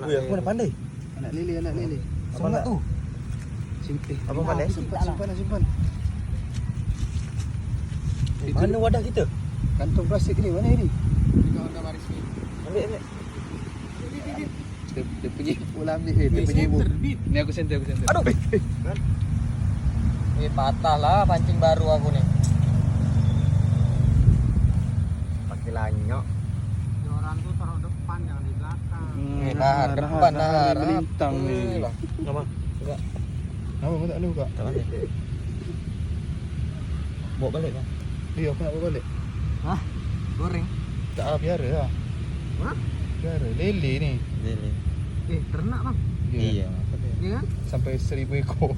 Wih, aku mana pandai. Anak lele. Semangat tu. Abang pandai? Simpan. Mana wadah kita? Kantong plastik ni mana ni? Ambil. Dia pergi pula ambil. Dia pergi ibu. Ni aku center. Aduh. Patah lah pancing baru aku nih. Pakai lanyok. Orang tuh taruh depan jangan di belakang. Nahar depan. Melintang ni. Nama? Enggak. Nama kau tak ada buka? Tak ada. Bawa balik bang. Dia aku nak bawa balik. Hah? Goreng? Tak lah, piara lah. Hah? Piara. Lele ni. Lele. Ternak bang? Iya. Iya kan? Sampai 1000 ekor.